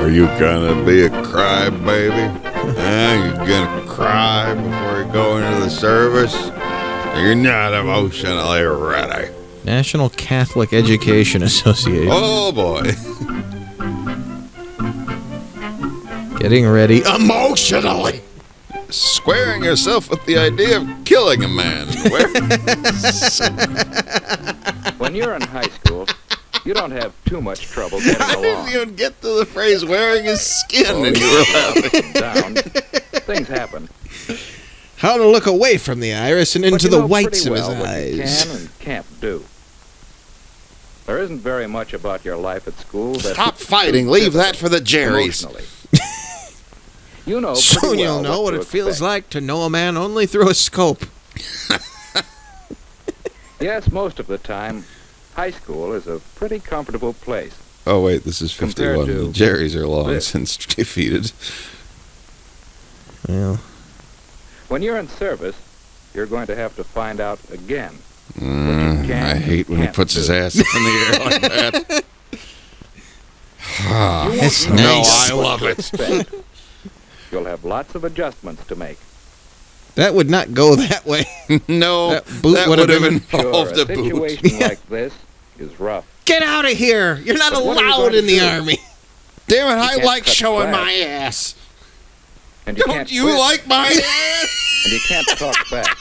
Are you gonna be a crybaby? You gonna cry before you go into the service? You're not emotionally ready. National Catholic Education Association. Oh boy. Getting ready emotionally. Squaring yourself with the idea of killing a man. When you're in high school, you don't have too much trouble getting I along. didn't even get to the phrase wearing his skin, Oh, and you were laughing. Down. Things happen. How to look away from the iris and into But you the know whites pretty of his well what you eyes. can and can't do. There isn't very much about your life at school that... Stop fighting. Leave that for the Jerrys. Emotionally. You know Soon pretty you'll well know what to it feels expect. like to know a man only through a scope. Yes, most of the time, high school is a pretty comfortable place. Oh, wait, this is Compared 51. to The Jerrys are long this. since defeated. Well, When you're in service, you're going to have to find out again. I hate when he puts his ass up in the air like that. it's No, nice. I love it. Expect. You'll have lots of adjustments to make. That would not go that way. No, That boot that would would have have been- Sure, involved a a boot. situation like this is rough. Get out of here! You're not But what are you allowed going to in the do? Army. Damn it, I can't like cut showing class. my ass. And you Don't can't you quit, like my ass? and you can't talk back.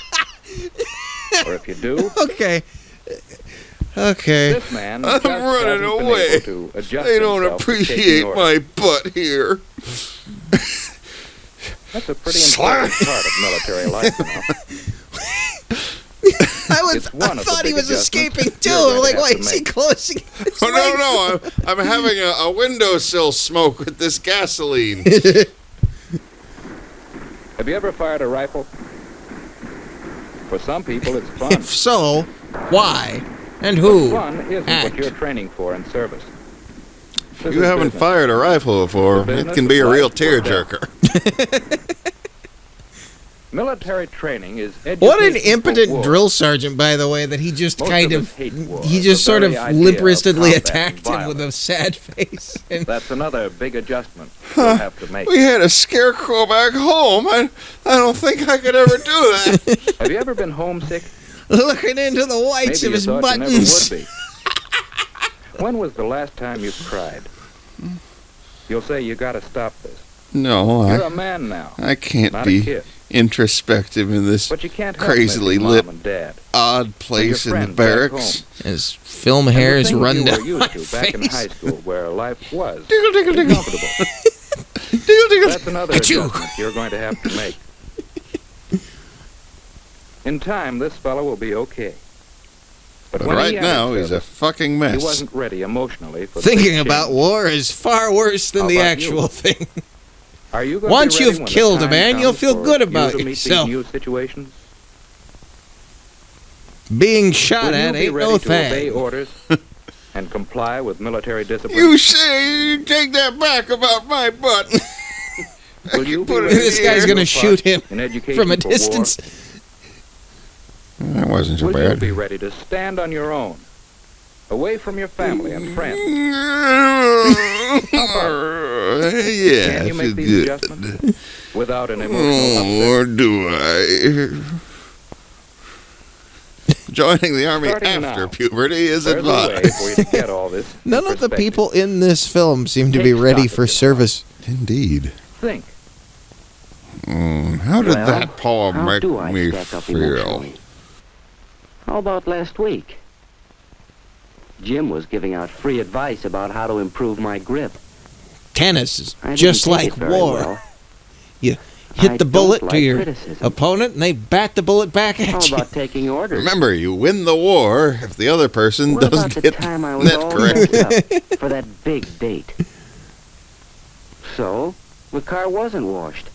Or if you do, Okay. Okay. this man I'm just running hasn't been away. able to adjust They don't himself to taking appreciate orders. my butt here. That's a pretty Slam. important part of military life, you know. I It's one of the thought he big was adjustments escaping too. you're I'm going to like, have why to is he make. closing his Oh, legs? no, I'm having a windowsill smoke with this gasoline. Have you ever fired a rifle? For some people, it's fun. If so, why? And But who? fun isn't Act. what you're training for in service. This You is haven't business. fired a rifle before. The It business can be a of real life or death. tearjerker. Military training is What an education for impotent war. drill sergeant, by the way, that he just Most kind of of, us hate war. he The just sort of very idea of limp-wristedly combat attacked and him with a sad face. And That's another big adjustment you'll have to make. We had a scarecrow back home. I don't think I could ever do that. Have you ever been homesick? looking into the whites Maybe of his you thought buttons. you never would be. When was the last time you cried? You'll say you got to stop this. No, You're a man now, I can't not a be kid. introspective in this But you can't help crazily missing lit Mom and Dad. odd place in the friends back barracks. His film And the hairs things run you down were my used to back in high face. school, where life was Diggle, diggle, diggle. comfortable. Diggle, diggle. That's another Achoo. adjustment you're going to have to make. In time, this fellow will be okay. But when right he now, entered he's a service, fucking he mess. wasn't ready emotionally for the Thinking big about change. war is far worse than How the about actual you? thing. Are you going Once to be you've ready when the killed a time man, you'll comes feel for good you about to meet yourself. These new situations? Being shot Will you at be ain't ready no to obey thing. orders and comply with military discipline? You say you take that back about my butt. Will you be put it ready in This the guy's air. gonna shoot him in education from a for distance. War? That wasn't so Will you bad. be ready to stand on your own, away from your family and friends? Yeah, Can you I make feel these good. adjustments without an emotional Oh, upset? or do I? Joining the army Starting after now, puberty is There's a way advised. for you to get all this in None of the perspective. people in this film seem to Take be ready stock of for yourself. service. Indeed. Think. How did Well, that poem how make do I me stack up feel? emotionally? How about last week? Jim was giving out free advice about how to improve my grip. Tennis is I didn't just take like it very war. well. You hit I the bullet don't to like your criticism. opponent, and they bat the bullet back How at you. about taking orders? Remember, you win the war if the other person What about doesn't the hit time I was net all correctly. messed up for that big date? So, the car wasn't washed.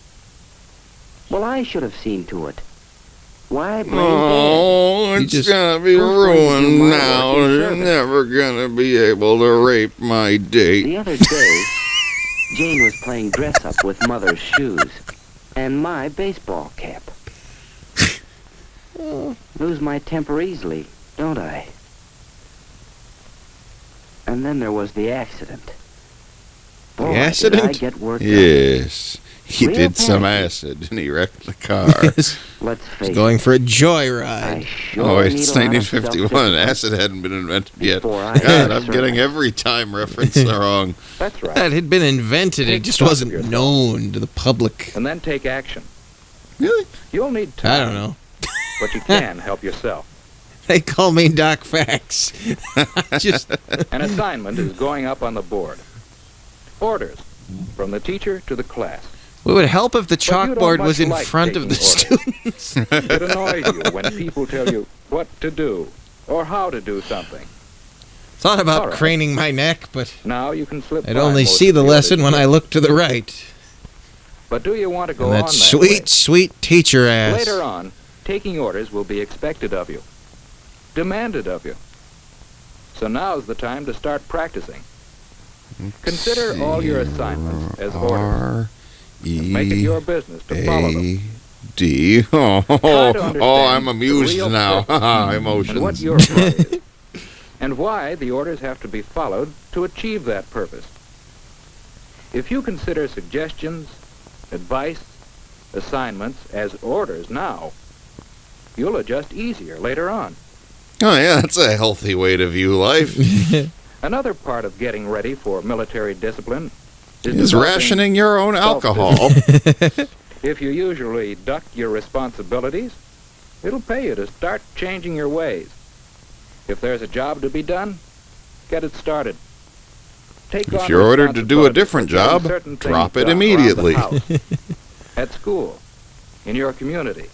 Well, I should have seen to it. Why blame Dad? Oh, You it's just- gonna be Who's going to do ruined my now. work in You're service? never gonna be able to rape my date. The other day, Jane was playing dress-up with Mother's shoes and my baseball cap. Lose my temper easily, don't I? And then there was the accident. Boy, accident? did I get worked up. Yes. He Real did some passion. acid and he wrecked the car. He's Let's face going for a I joyride. sure Oh, need it's a lot of 1951. self-discipline Acid hadn't been invented yet. before I God, ever I'm getting serve. every time reference wrong. That's right. That had been invented. It Take just stock of wasn't yourself. known to the public. And then take action. Really? You'll need time. I don't know. But you can help yourself. They call me Doc Fax. Just An assignment is going up on the board. Orders from the teacher to the class. it would help if the you don't chalkboard much was in like front of the taking students. It annoys you when people tell you what to do or how to do something. Thought about All right. craning my neck, but Now you can slip I'd by only most see of the lesson orders. when I look to the right. But do you want to go And on that that sweet, way? sweet teacher ass. Later on, taking orders will be expected of you. Demanded of you. So now's the time to start practicing. Consider all your assignments as orders. Make it your business to follow them. R-E-A-D. Oh, Try to understand I'm the amused real now. purpose and what Emotions. your part is. And why the orders have to be followed to achieve that purpose. If you consider suggestions, advice, assignments as orders now, you'll adjust easier later on. Oh, yeah, that's a healthy way to view life. Another part of getting ready for military discipline Is developing rationing your own alcohol. If you usually duck your responsibilities, it'll pay you to start changing your ways. If there's a job to be done, get it started. Take If on you're ordered to do a responsibility different for getting job, certain things drop it done around the immediately. house, at school, in your community.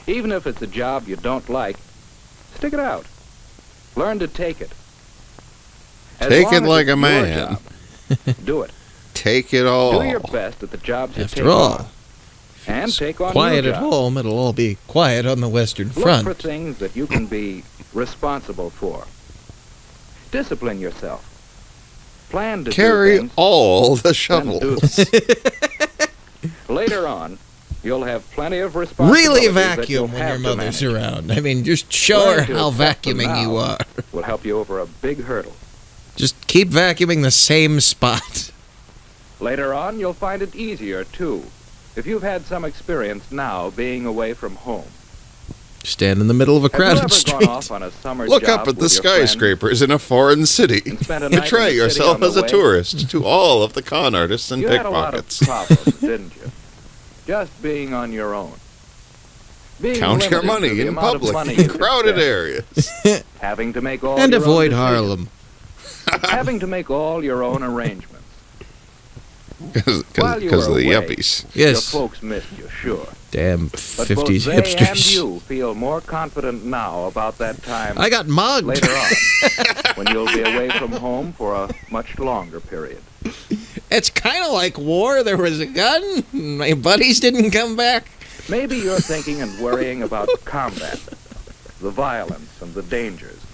Even if it's a job you don't like, stick it out. Learn to take it. As Take long it as like it's a your man. job, do it. Take it all. Do your best at the jobs you After take all, on. And take on quiet new at jobs. home, it'll all be quiet on the Western Look for Front. things that you can be responsible for. Discipline yourself. Plan to do Carry things, all the then do shovels. them. Later on, you'll have plenty of responsibilities Really that you'll vacuum when have your to mother's manage. around. I mean, just show Learn her to how accept them vacuuming you now. are. Will help you over a big hurdle. Just keep vacuuming the same spot. Later on, you'll find it easier, too, if you've had some experience now being away from home. Stand in the middle of a Have you crowded ever street. gone off on a summer Look job up at the with your friends skyscrapers in a foreign city. and spent a night in Portray the city yourself on the as a way? tourist to all of the con artists and You had a lot of pickpockets. problems, didn't you? Just being on your own. Being Count your limited to money the in amount of public money in you crowded could areas. spend, having to make all And your own avoid decisions, Harlem. having to make all your own arrangements. Because While you of were the away, yuppies. Yes. Your folks missed you, sure. Damn But 50s both they hipsters. and you feel more confident now about that time I got mugged. later on, when you'll be away from home for a much longer period. It's kind of like war. There was a gun. My buddies didn't come back. Maybe you're thinking and worrying about combat, the violence and the dangers.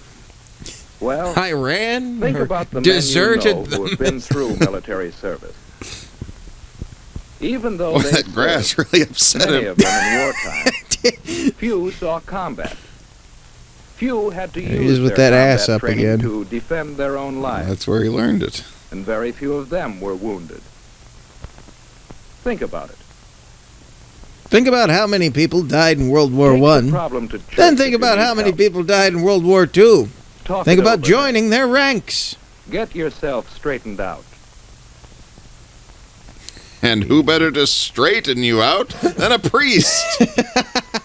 Well, I ran think or about the deserted men you know who have them. been through military service. Even though Boy, they that grass served, really upset many him. of them in wartime, few saw combat. Few had to There he use is with their that combat ass up training again. to defend their own lives, That's where he learned it. and very few of them were wounded. Think about it. Think about how many people died in World War Take the One. problem to church Then if think you about need how many help. people died in World War Two. Talk Think it about over. joining their ranks. Get yourself straightened out. And who better to straighten you out than a priest?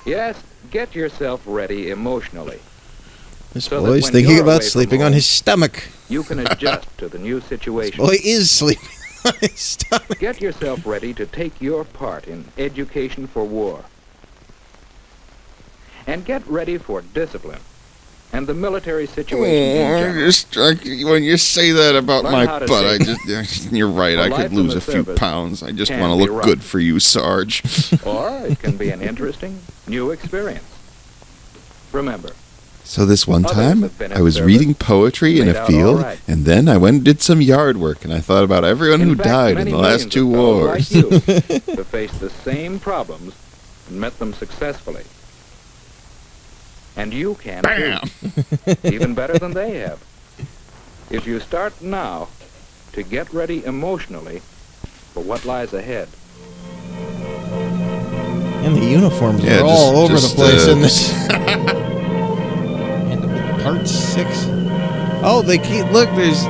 Yes, get yourself ready emotionally. This So that boy's when thinking you're about away from sleeping on home, his stomach. You can adjust to the new situation. Boy is sleeping on his stomach. Get yourself ready to take your part in education for war. And get ready for discipline and the military situation in general. When you say that about Learn my how to butt, take you're right. a I life could in lose the a few service pounds. I just can want to be look rough. good for you, Sarge. Or it can be an interesting new experience. Remember, So this one Others time, have been in I was service, reading poetry in made a out field, all right. and then I went and did some yard work, and I thought about everyone who in fact, died in many the last millions two of fellows wars. like you have faced the same problems and met them successfully. And you can Bam! too, even better than they have. If you start now to get ready emotionally for what lies ahead. And the uniforms are all over the place in this. And part 6. Oh, they keep... Look, there's...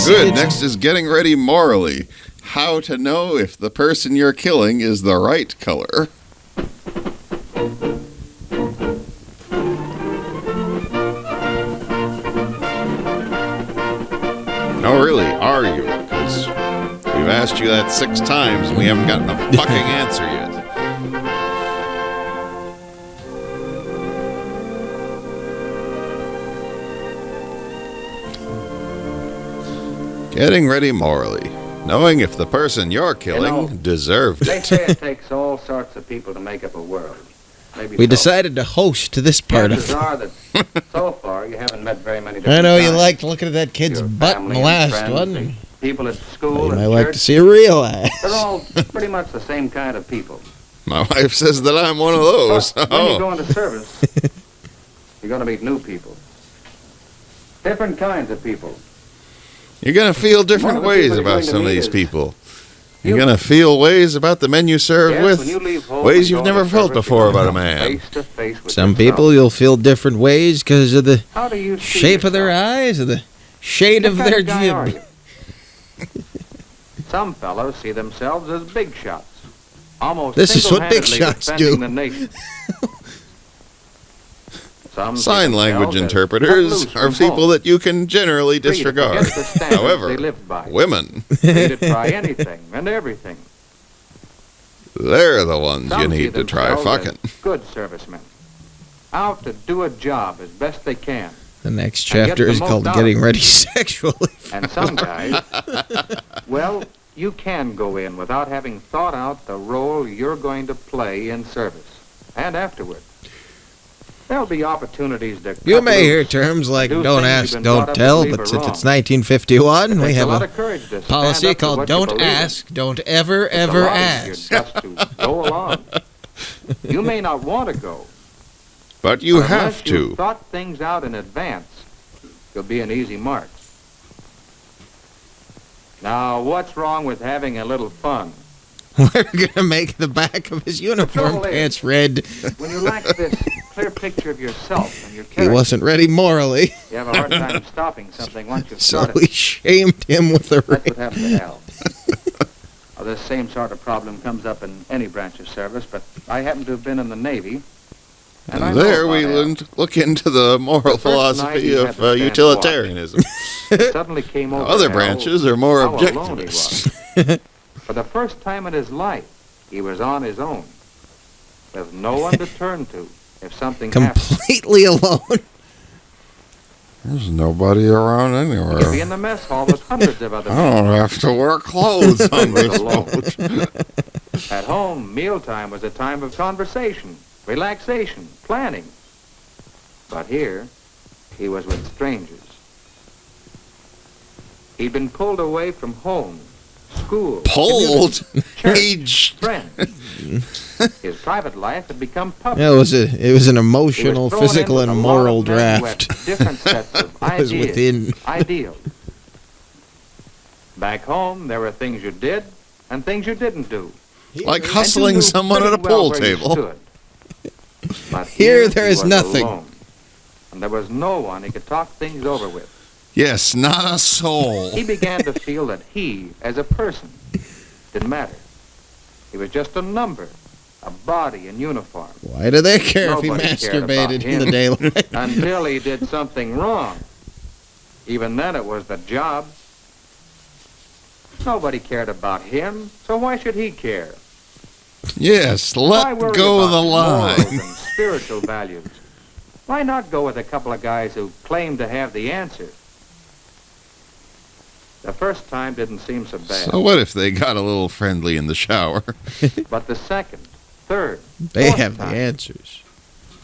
Good. Next is getting ready morally. How to know if the person you're killing is the right color. No, really, are you? Because we've asked you that 6 times and we haven't gotten a fucking answer yet. Getting ready morally. Knowing if the person you're killing deserved They it. say it takes all sorts of people to make up a world. Maybe We so. decided to host this part Chances of it. are that so far you haven't met very many different I know you kinds. liked looking at that kid's Your butt in family the and last friends, one. the people at You school might and like church. to see a real ass. They're all pretty much the same kind of people. My wife says that I'm one of those. But when you go into service, you're going to meet new people. Different kinds of people. You're going to feel different One of the ways people you're about going to some of meet these is people. You're going to feel ways about the men you serve Yes, when you with. leave home Ways and you've go never into felt service, before you're about a gonna come man. Face to face with Some yourself. people you'll feel different ways because of the How do you see shape of their yourself? eyes or the shade What of kind their guy are jib. you? Some fellows see themselves as big shots. Almost This is what big single-handedly shots defending do. the nation. Some see Sign language themselves as interpreters let loose are from people home, that you can generally free to disregard. forget the standards However, they lived by. women, Free to try anything and everything. they're the ones Some you see need to try themselves fucking. as good servicemen, out to do a job as best they can. The next And get chapter the is most called out Getting of Ready Sexually. And some guys, well, you can go in without having thought out the role you're going to play in service and afterward. There'll be opportunities to You cut may hear loose terms like do don't things ask, you've been brought don't up to tell, believe but are since wrong. it's 1951, It we takes a have lot a of courage to stand policy up to called what you don't believe in. ask, don't ever, It's a ever lot ask. easier just to go along. You may not want to go, But you but have unless you've to. thought things out in advance, you'll be an easy mark. Now, what's wrong with having a little fun? We're going to make the back of his uniform trouble is- pants red. When you lack this clear picture of yourself and your He character, wasn't ready morally, you have a hard time stopping something once you've so started. we shamed him with the That's what red. happened to Al. Well, this same sort of problem comes up in any branch of service, but I happen to have been in the Navy. And I And know there about we Al. look into the moral The first night philosophy he had of to stand utilitarianism. It suddenly came over Other Al branches are more how alone he objectivist. was. For the first time in his life, he was on his own. There's no one to turn to if something happened. Completely alone. There's nobody around He could be anywhere. in the mess hall with hundreds of other I men. don't have to wear clothes on He was this alone. boat. At home, mealtime was a time of conversation, relaxation, planning. But here, he was with strangers. He'd been pulled away from home, school, Pulled? community, church, Age. friends. His private life had become public. Yeah, it was an He was emotional, thrown in physical, with and a lot moral of men who had draft. different sets of It was ideas, within. ideals. Back home, there were things you did and things you didn't do. Like And you hustling knew someone at pretty a well pool where you table. stood. But Here there he is was nothing. alone, and there was no one he could talk things over with. Yes, not a soul. He began to feel that he, as a person, didn't matter. He was just a number, a body in uniform, Why do they care if he Nobody cared about masturbated in the him. daylight? until he did something wrong. Even then it was the job. Nobody cared about him, so why should he care? Yes, Why let worry go of about the morals line. and spiritual values? Why not go with a couple of guys who claim to have the answer? The first time didn't seem so bad, So what if they got a little friendly in the shower? but the second, third, They fourth have the time, answers.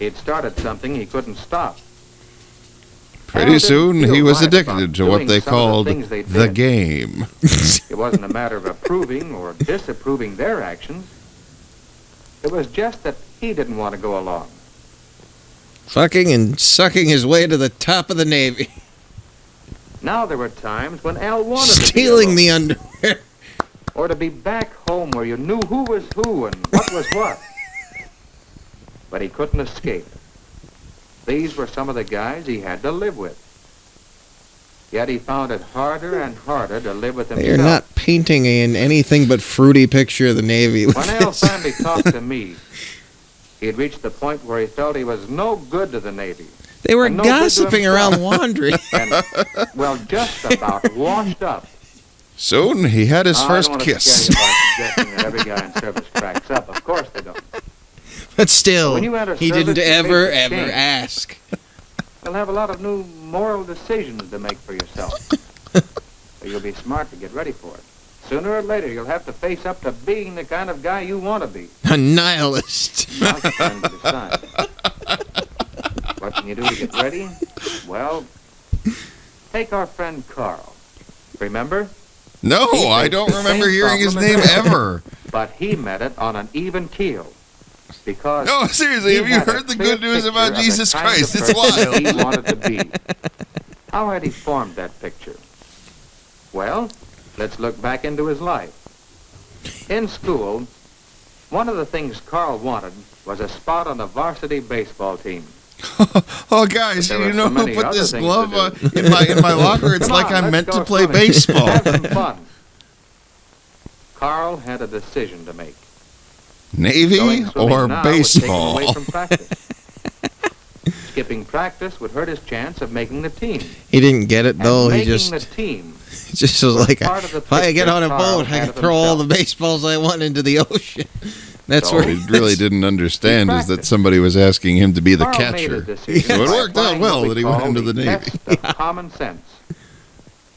he'd started something he couldn't stop. Al Pretty didn't soon feel he was right addicted about to what doing they some of called things they the did. game. It wasn't a matter of approving or disapproving their actions. It was just that he didn't want to go along. Fucking and sucking his way to the top of the Navy. Now there were times when Al wanted to be Stealing alone, the underwear. or to be back home where you knew who was who and what was what. But he couldn't escape. These were some of the guys he had to live with. Yet he found it harder and harder to live with himself. You're not painting an anything but fruity picture of the Navy with When Al this. finally talked to me, he had reached the point where he felt he was no good to the Navy. They were and no good to gossiping himself. around laundry. And, well, just about washed up. Soon he had his Now, first I don't want to kiss. scare you by suggesting that every guy in service cracks up. Of course they don't. But still, When you enter he service, didn't you ever, face the ever change. ask. You'll have a lot of new moral decisions to make for yourself. So you'll be smart to get ready for it. Sooner or later, you'll have to face up to being the kind of guy you want to be. A nihilist. Now it's time to decide. What can you do to get ready? Well, take our friend Carl. Remember? No, He I faced don't the remember same hearing his problem name as I. ever. But he met it on an even keel. Because No, seriously, he have you had a heard the clear good news picture about of the Jesus kind of Christ? It's person wild. he wanted to be. How had he formed that picture? Well, let's look back into his life. In school, one of the things Carl wanted was a spot on the varsity baseball team. Oh, guys, There you were know so who many put other this things glove to do. in my locker? It's Come like on, I'm let's meant go to play swimming. baseball. Have some fun. Carl had a decision to make. Navy Going swimming or now would take him baseball? away from practice. Skipping practice would hurt his chance of making the team. He didn't get it, though. And He making just, the team just was like, part of the if I get picture on a Carl boat, I had can of throw all the himself. baseballs I want into the ocean. That's So where What he really didn't understand is that practiced. somebody was asking him to be the Carl made a catcher. decision So it by worked out applying well what that he we went call into the Navy. test of common sense.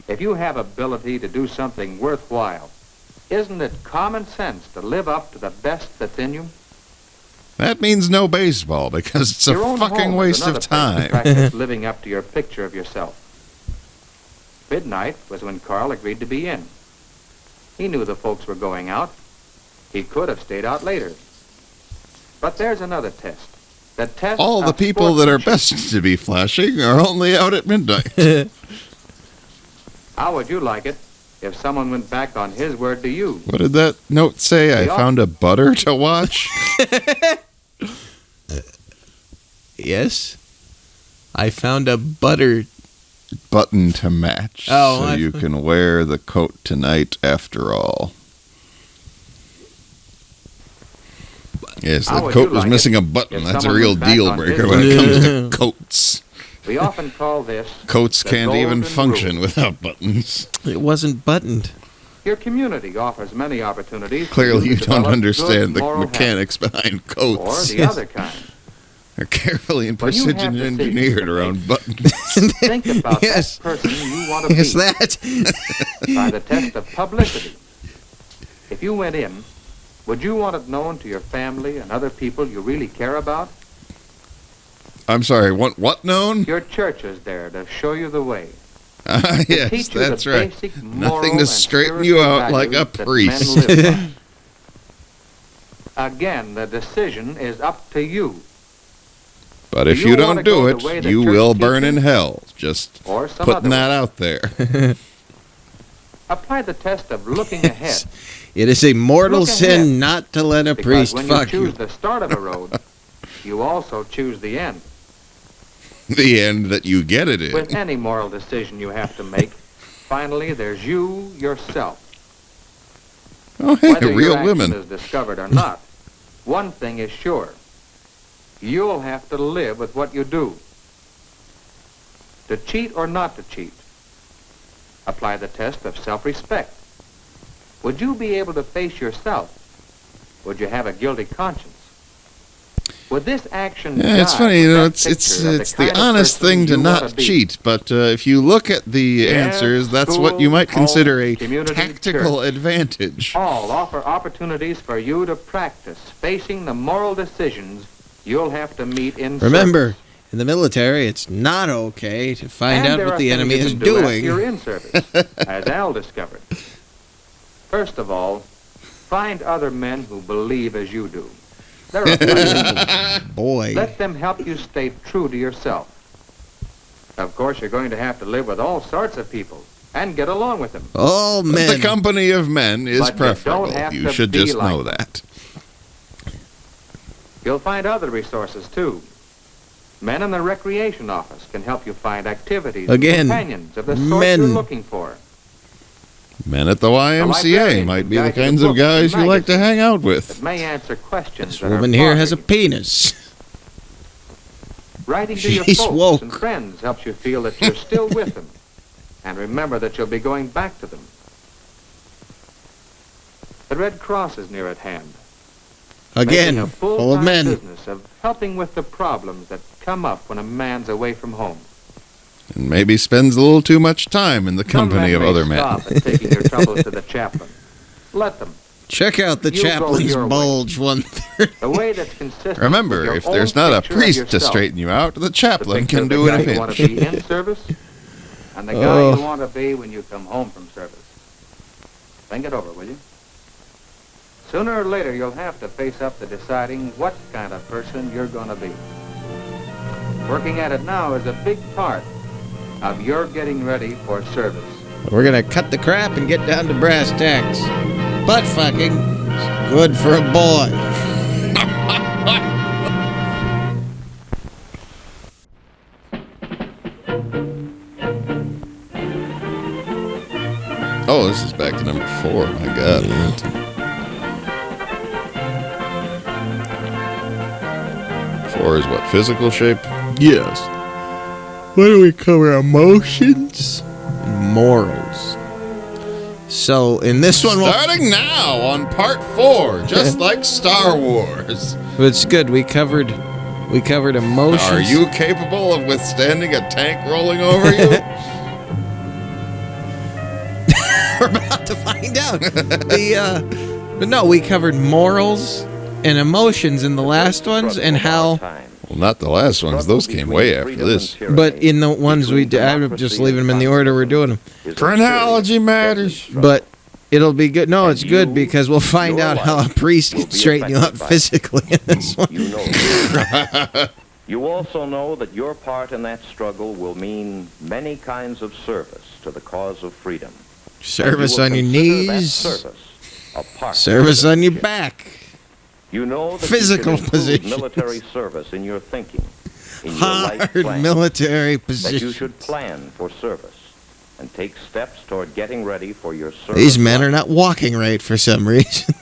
If you have ability to do something worthwhile, isn't it common sense to live up to the best that's in you? That means no baseball because it's a Your own fucking home waste is of another place to time. practice living up to your picture of yourself. Midnight was when Carl agreed to be in. He knew the folks were going out. He could have stayed out later. But there's another test. The test All the of people that are sportsmanship. best to be flashing are only out at midnight. How would you like it if someone went back on his word to you? What did that note say? I They all- found a butter to watch? Yes. I found a butter. Button to match. Oh, so I- you can wear the coat tonight after all. Yes, How the would coat you was like missing it a button. if That's a someone real went back deal on breaker his when it word? comes to coats. We often call this Coats The can't even golden function rule. without buttons. It wasn't buttoned. your community offers many opportunities. for Clearly, to you don't develop understand good the moral mechanics behind habits. Or coats. the other kind. They're carefully and When you have precision decisions engineered to around make, buttons. Think about Yes. that person you want to Yes, be that. by the test of publicity. If you went in, would you want it known to your family and other people you really care about? I'm sorry, what known? Your church is there to show you the way. Yes, teach you the that's right. basic moral Nothing to and straighten you spiritual out like a values that men priest. live by. Again, the decision is up to you, But Do if you you wanna don't do go it, the way the you church will burn in teaches? hell. Just or some other putting that way. out there. Apply the test of looking ahead. It is a mortal Look sin ahead, not to let a Because priest when fuck you you. choose the start of a road, you also choose the end. The end that you get it in. With any moral decision you have to make, finally there's you yourself. Oh, hey, Whether real your action women. is discovered or not, one thing is sure. You'll have to live with what you do. To cheat or not to cheat. Apply the test of self-respect. Would you be able to face yourself? Would you have a guilty conscience? Would this action Yeah, it's jive funny, you with know, that it's picture of it's kind the of honest person thing to you wanna not be? cheat. But if you look at the Yes, answers, that's what school, you might consider home, a community, tactical church. advantage. All offer opportunities for you to practice facing the moral decisions you'll have to meet in Remember, service. in the military, it's not okay to find And out there what are the things enemy you is can do after doing. you're in service, as Al discovered. First of all, find other men who believe as you do. There are plenty. Boy. Let them help you stay true to yourself. Of course, you're going to have to live with all sorts of people and get along with them. All But men. the company of men is But you preferable. don't have You to should be just like know them. that. You'll find other resources, too. Men in the recreation office can help you find activities Again, and companions of the sort men. you're looking for. Men at the YMCA librarian might be can the guide you to kinds of books and guys you like to magazines hang out That with. may answer questions This that woman are here has a bothering you. penis. Writing to your She's folks woke. and friends helps you feel that you're still with them. And remember that you'll be going back to them. The Red Cross is near at hand. Again, making a full of full-time men. business of helping with the problems that come up when a man's away from home. And maybe spends a little too much time in the company of Some other men may men. stop at taking your troubles to the chaplain. Let them. Check out the You go chaplain's your way. bulge one third. The way that's consistent with Remember, your if own there's not a picture of priest to yourself. straighten you out, the The chaplain picture can of the do it guy in a you want pinch. to be in service and the guy Oh. you want to be when you come home from service. Think it over, will you? Sooner or later, you'll have to face up to deciding what kind of person you're going to be. Working at it now is a big part of your getting ready for service. We're gonna cut the crap and get down to brass tacks. Butt fucking is good for a boy. Oh, this is back to number 4. My God. Four is what? Physical shape? Yes. Why do we cover emotions and morals? So in this one, Starting now on part 4, just like Star Wars. it's good. We covered emotions. Are you capable of withstanding a tank rolling over you? We're about to find out. But no, we covered morals and emotions in the last ones, and how. Well, not the last ones. Those came way after this. But in the ones we did, I'm just leaving them in the order we're doing them. Chronology matters. But it'll be good. No, it's good because we'll find out how a priest can straighten you up physically in this one. You know. You also know that your part in that struggle will mean many kinds of service to the cause of freedom. Service And on you your will consider that knees, service a part service of on your mission. back, You know that physical you should include positions. military service in your thinking, in your life hard plan, military that you positions. should plan for service and take steps toward getting ready for your service. These men are life. not walking right for some reason.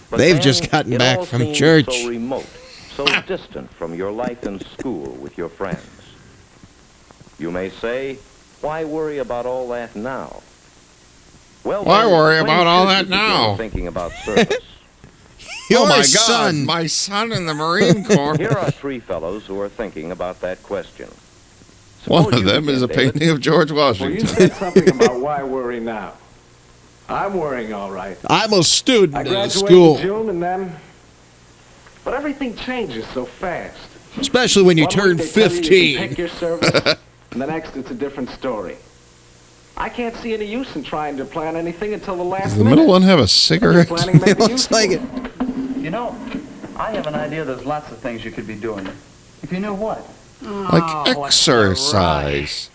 But They've then just gotten it back all from seems church. So remote, so distant from your life in school with your friends. You may say, why worry about all that now? Well, Why then, worry when about all should that you begin now? Thinking about service. Your oh my son. God, my son in the Marine Corps. Here are 3 fellows who are thinking about that question. One Suppose of you them is a begin, David. painting of George Well, you Washington. said something about why worry now. I'm worrying all right. I'm a I student in graduated school, in June and then... But everything changes so fast. especially when you 1 turn week they tell you you can 15. pick your service, and the next it's a different story. I can't see any use in trying to plan anything until the last Does the minute. middle one have a You're cigarette? planning may It be looks useful. like it. You know, I have an idea there's lots of things you could be doing. If you knew what. Like Oh, what's exercise.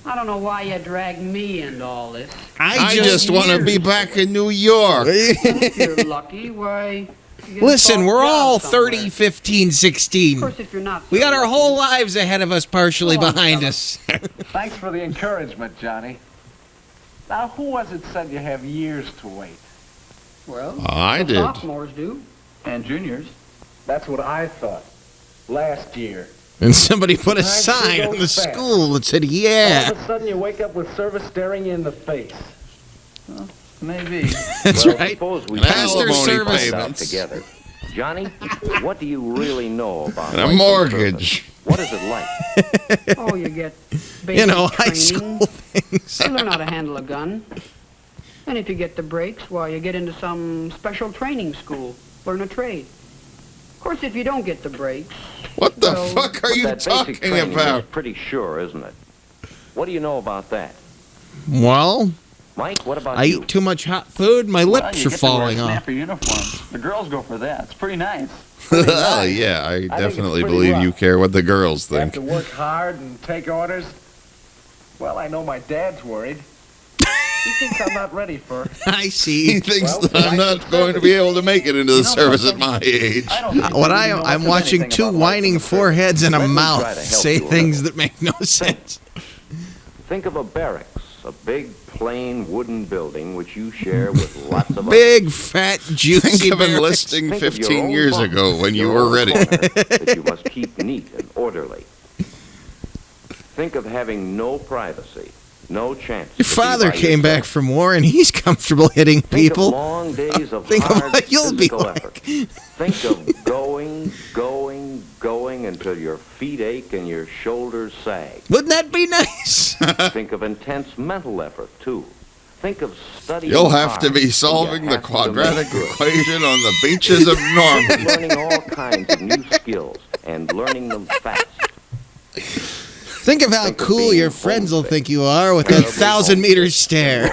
I don't know why you dragged me into all this. I just want to be back in New York. If you're lucky, why... you get a Listen, soft we're job all somewhere. 30, 15, Of 16. course, if you're not... We so got our lucky- whole lives ahead of us partially Go on, behind fella. us. Thanks for the encouragement, Johnny. Now, who was it said you have years to wait? Well, I the did. sophomores do. And juniors. That's what I thought. Last year. And somebody put a Time sign sure on the goes fast. school that said, All yeah. of a sudden, you wake up with service staring you in the face. Maybe. That's Well, right. suppose we Pastor all service. find out together. Johnny, what do you really know about And a life in mortgage. service? What is it like? Oh, you get basic You know, high training. school things. You learn how to handle a gun. And if you get the breaks, well, you get into some special training school. Learn a trade. Of course, if you don't get the breaks... What the Well, fuck are you that basic talking training about? is pretty sure, isn't it? What do you know about that? Well, Mike, what about I you? eat too much hot food. My Well, lips you are get to wear falling off. snappy uniforms. The girls go for that. It's pretty nice. Oh, yeah, I definitely pretty believe rough. you care what the girls You have think. to work hard and take orders. Well, I know my dad's worried. He thinks I'm not ready for... I see. He thinks that I'm not going to be able to make it into the service at my age. I'm watching two whining foreheads and a mouth say things that make no sense. Think of a barracks, a big, plain wooden building which you share with lots of Big, fat, juicy Think of barracks. enlisting Think of your 15 own years bunk, ago when you your were own ready. corner that you must keep neat and orderly. Think of having no privacy, no chance. Your father came back from war and he's comfortable hitting people. Think of long days of Think of hard what you'll be physical like. effort. Think of going until your feet ache and your shoulders sag. Wouldn't that be nice? Think of intense mental effort, too. Think of studying You'll have to hard, be and solving you the have to make quadratic good. equation on the beaches of Normandy. Learning all kinds of new skills and learning them fast. Think of how Think of cool being your friends will homesick. think you are with that Terribly 1,000-meter homesick. stare.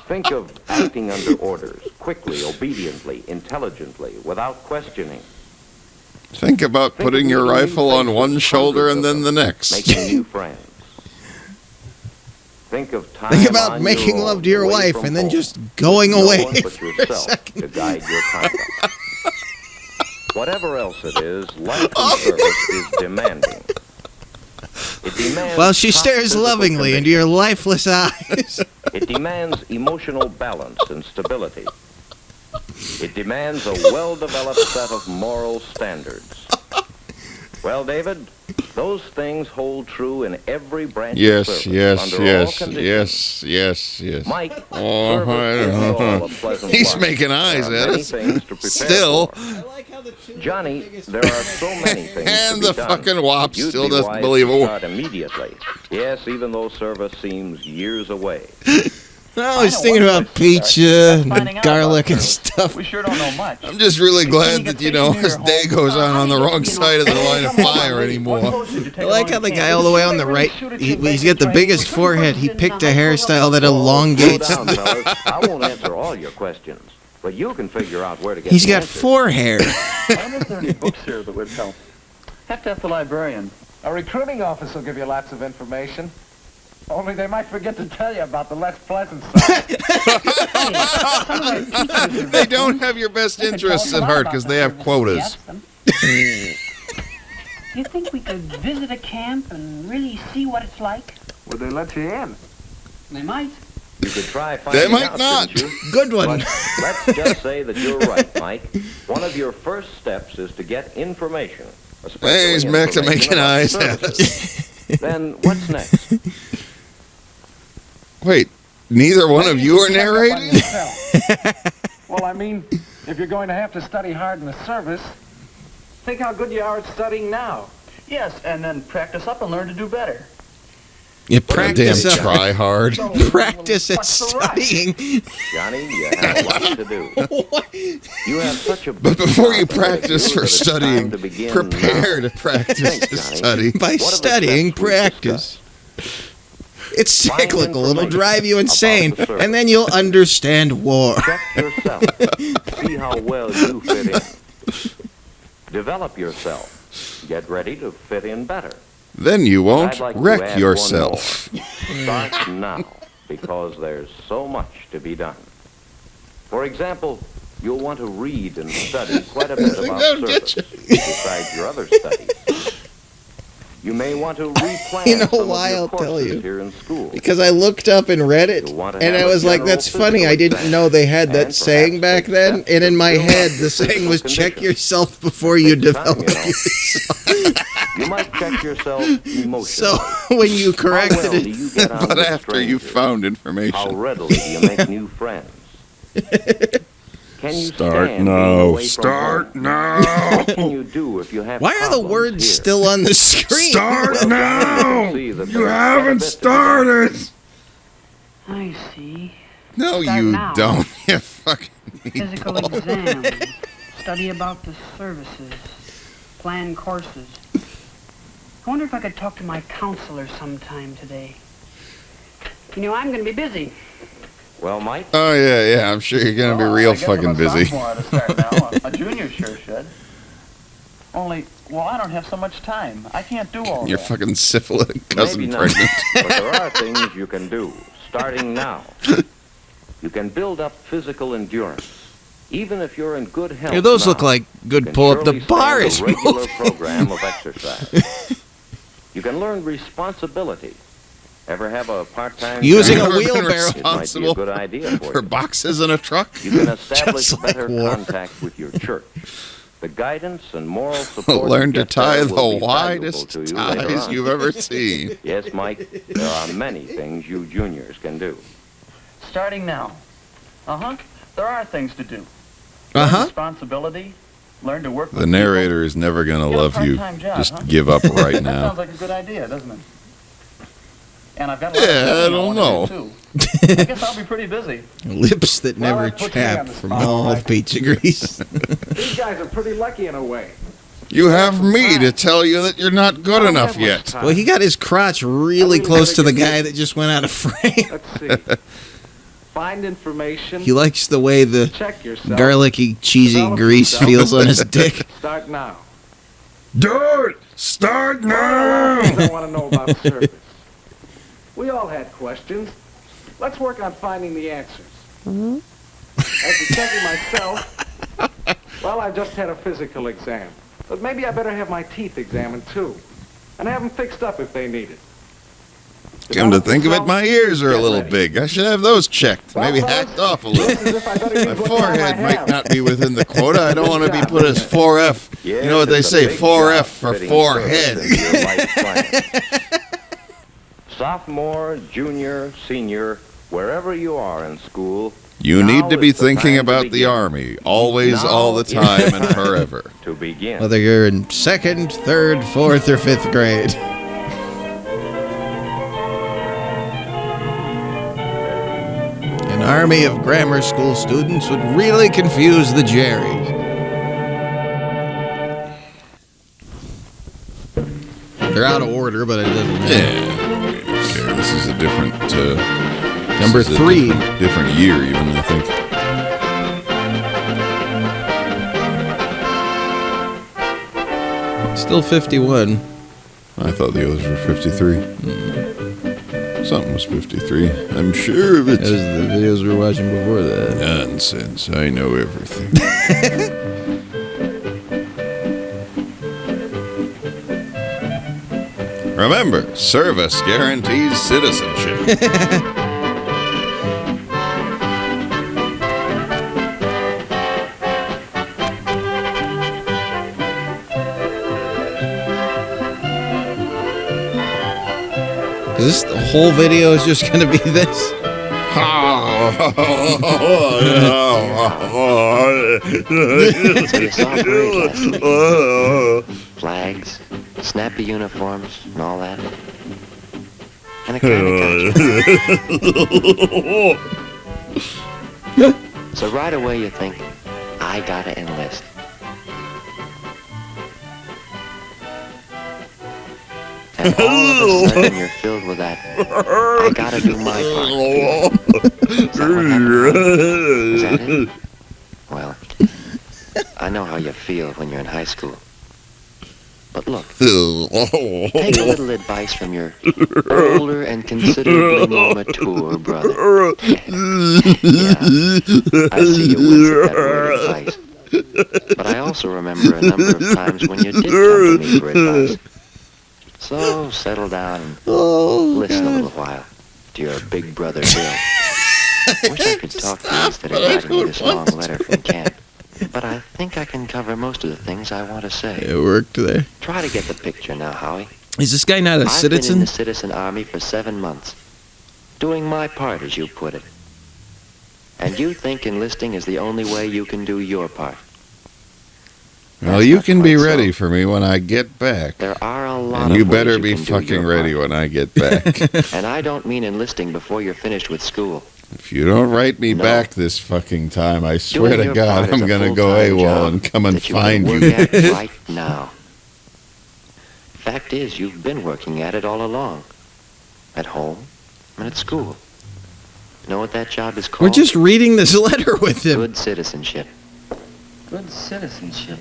Think of acting under orders, quickly, obediently, intelligently, without questioning. Think about Think putting of your meeting new rifle on faces, one shoulder and hundreds then of the them, next. Making new friends. Think of time Think about on making your love own, to your away wife from and then home. just going No away one but for a yourself second. to guide your conduct. Whatever else it is, life in service is demanding. It demands While she top stares physical lovingly into your lifeless eyes. It demands emotional balance and stability. It demands a well-developed set of moral standards. Well, David, those things hold true in every branch of Yes, service yes, under all yes, conditions. yes. Mike, Oh, service is all a pleasant He's life. making eyes There are at many us. things to prepare Still. for. Johnny, there are so many things And to the be done. fucking wop You'd still be doesn't wise believe to a word. start immediately. Yes, even though service seems years away. I was thinking about pizza and garlic and stuff. We sure don't know much. I'm just really glad that, as day goes on the wrong side of the line of fire anymore. I like how the guy all the way on the right, he's got the biggest forehead. He picked a hairstyle that Slow elongates. down, fellas. I won't answer all your questions, but you can figure out where to get He's the got answers. forehair. I wonder if there are any books here that would help. Have to ask the librarian. A recruiting office will give you lots of information. Only they might forget to tell you about the less pleasant side. They don't have your best interests at heart because they have quotas. You think we could visit a camp and really see what it's like? Would they let you in? They might. You could try finding They might out, not. couldn't you? Good one. But let's just say that you're right, Mike. One of your first steps is to get information. Hey, he's especially making information about eyes at services. Then what's next? Wait, neither one of you are Check up on narrating? yourself. Well, I mean, if you're going to have to study hard in the service, think how good you are at studying now. Yes, and then practice up and learn to do better. You Damn practice try hard. practice at What's the rush? studying. Johnny, you have a lot to do. You have such a But before you busy practice schedule for that it's time studying, to begin prepare now. to practice Think, to Johnny. study. By What are the studying, steps we've practice. It's Find cyclical. It'll information drive you insane, about the service. and then you'll understand war. Check yourself. See how well you fit in. Develop yourself. Get ready to fit in better. Then you won't I'd like to wreck add yourself. one more. Start now, because there's so much to be done. For example, you'll want to read and study quite a bit about Don't get service, besides your other studies. You may want to replan You know some why of your I'll tell courses you? here in school. Because I looked up and read it, You'll want to and have I a was like, general that's funny. I physical didn't know they had that and saying perhaps back take then. steps And in to my build head, up the saying physical was, check condition. yourself before you Takes time, develop you know. yourself. You might check yourself emotionally. So when you How corrected well do it, you get on But with after you strangers? found How information. readily do you make new friends? Can you Start stand being now. away from Start home? now. What can you do if you have why are the problems words here? still on the screen? Start Well, now. see that You there's haven't quite a bit to be started. I see. No, Start you now. don't. You fucking Physical exam. Study about the services. Plan courses. I wonder if I could talk to my counselor sometime today. You know, I'm going to be busy. Well, Mike, Oh, yeah. I'm sure you're going to be Well, real I guess fucking I'm a busy. sophomore ought to start now. A junior sure should. Only, well, I don't have so much time. I can't do all Your that. fucking syphilitic cousin Maybe not, pregnant. but there are things you can do, starting now. You can build up physical endurance. Even if you're in good health Hey, those now, look like you good can pull-up the surely stand bars a regular movie. program of exercise. You can learn responsibility. Ever have a part-time Using job? a wheelbarrow. It might be a good idea For for you. boxes in a truck? You can establish Just like better war. contact with your church. The guidance and moral support Learn you to get tie there the will be valuable widest to you later ties on. you've ever seen. Yes, Mike, there are many things you juniors can do. Starting now. Uh-huh. There are things to do. Uh-huh. Responsibility. Learn to work with The narrator is never going to Get a love you. part-time job, Just huh? give up right That now. sounds like a good idea, doesn't it? And I've got a lot Yeah, of I things don't want to know. do, too. I guess I'll be pretty busy. Lips that Well, never that puts me on chap the from spot, all Mike. pizza grease. These guys are pretty lucky in a way. You have me to tell you that you're not good enough yet. Well, he got his crotch really close to the guy that just went out of frame. Let's see. Find information. He likes the way the Check yourself. garlicky, cheesy Develop grease yourself. feels on his dick. Start now. Do it! Start There are a lot of things I now! want to know about service. We all had questions. Let's work on finding the answers. As a checking myself, well, I just had a physical exam. But maybe I better have my teeth examined, too. And have them fixed up if they need it. Come to think of it, my ears are a little big. I should have those checked. Maybe hacked off a little. Looks as if I better My use what time I forehead might have. not be within the quota. I don't want to be put as 4F. You know what they Yes, say, it's a big 4F job for fitting forehead. service into your life plan. Sophomore, junior, senior, wherever you are in school, You now need to be is the thinking time to about the begin. Army. Always, Now all the is time, the and time forever. to begin. Whether you're in second, third, fourth, or fifth grade. An army of grammar school students would really confuse the Jerrys. They're out of order, but it doesn't matter. Yeah. This is a different... Number this is a 3. different year, even, I think. Still 51. I thought the others were 53. Something was 53. I'm sure of it. That was the videos we were watching before that. Nonsense. I know everything. Remember, service guarantees citizenship. Is this the whole video is just going to be this? So you saw a parade last week. Flags, snappy uniforms, and all that. And it kind of got you. So right away you think, I gotta enlist. And all of a sudden you're filled with that, I gotta do my part. Is that what happened? Is that it? Well, I know how you feel when you're in high school. But look, take a little advice from your older and considerably more mature brother. Yeah, I see you wince at that word advice. But I also remember a number of times when you did come to me for advice. So settle down and listen a little while to your big brother Bill. Wish I could talk to you instead of writing you this long letter from camp. But I think I can cover most of the things I want to say. It worked there. Try to get the picture now, Howie. Is this guy not a I've been in citizen? the citizen army for 7 months, doing my part, as you put it. And you think enlisting is the only way you can do your part. Well, you can be ready for me when I get back. There are a lot And of you ways better be can do fucking your ready part. when I get back. And I don't mean enlisting before you're finished with school. If you don't write me No. back this fucking time, I swear Doing to your God, part is I'm a gonna go full-time AWOL job and come and that you find can you. work at right now. Fact is, you've been working at it all along. At home and at school. Know what that job is called? We're just reading this letter with him. Good citizenship. Good citizenship.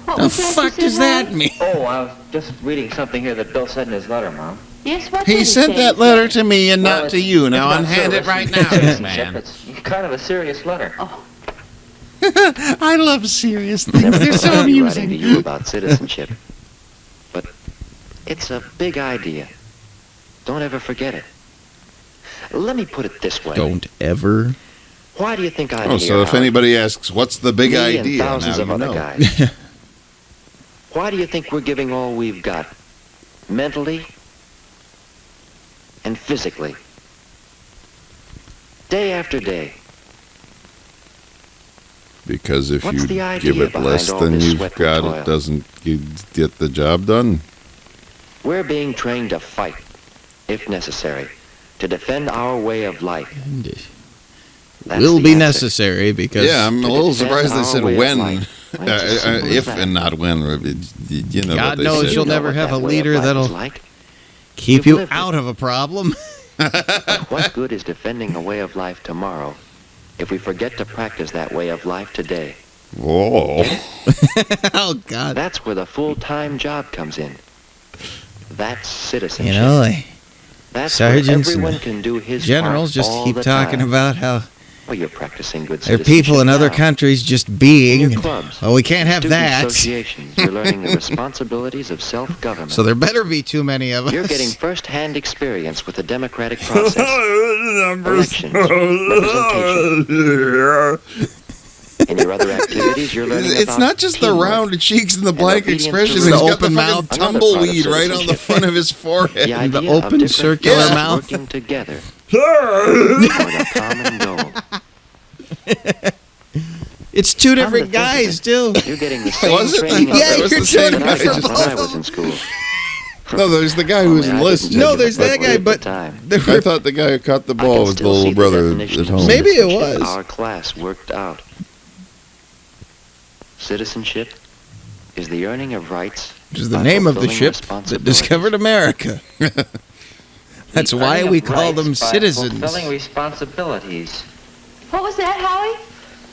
What The was that you fuck said, does that Harry? mean? Oh, I was just reading something here that Bill said in his letter, Mom. Yes, what did He sent say? that letter to me and Well, not to it's- you. it's Now about unhand it service right and now, citizenship. man. It's kind of a serious letter. Oh, I love serious things. Never They're thought so I'd be writing amusing. to you about citizenship. But it's a big idea. Don't ever forget it. Let me put it this way. Don't ever. Why do you think I'm Oh, here, so if Howard? anybody asks, what's the big Me idea? and thousands Now of you other know. guys. Why do you think we're giving all we've got? Mentally and physically. Day after day. Because if What's you the idea give it behind less all than this you've sweat and got, toil? it doesn't get the job done. We're being trained to fight, if necessary, to defend our way of life. That's Will the be answer. necessary because Yeah, I'm a To little defend surprised they our said way of when. life. Well, it's as simple as If that. and not when. You know God what they knows said. you'll You know never what have that a way of leader life that'll is like. keep You've you lived it. out of a problem. What good is defending a way of life tomorrow if we forget to practice that way of life today? Whoa. Oh God. That's where the full-time job comes in. That's citizenship. You know, like, That's sergeants where everyone and can do his generals part just all keep the talking time. about how Well, you're practicing good there are citizenship people in other now. countries just In being. your and, clubs, well, we can't have student that. associations, you're learning the responsibilities of self-government. So there better be too many of us. You're getting first-hand experience with the democratic process. Elections, representation. In your other activities, you're learning It's about not just the teamwork. round cheeks and the blank obedience to expressions. rules. He's got the Open fucking mouth. Another part of tumbleweed right on the citizenship. front of his forehead. The idea The open of different circular people mouth. working together toward a common goal. It's two Come to different think of guys, it, too. You're getting the same Was it? training Yeah, that you're I doing got it for when I was in school. No, there's the guy who was Only I didn't enlisted. take No, it there's the that way guy, at the but time. there I were, thought the guy who caught the I can ball was the still see little the brother definition at of home. Maybe it citizenship was. Our class worked out. Citizenship is the earning of rights. which is the by name of the fulfilling ship that responsibilities. discovered America. That's The why earning we of call rights them by citizens. Fulfilling responsibilities. what was that, Howie?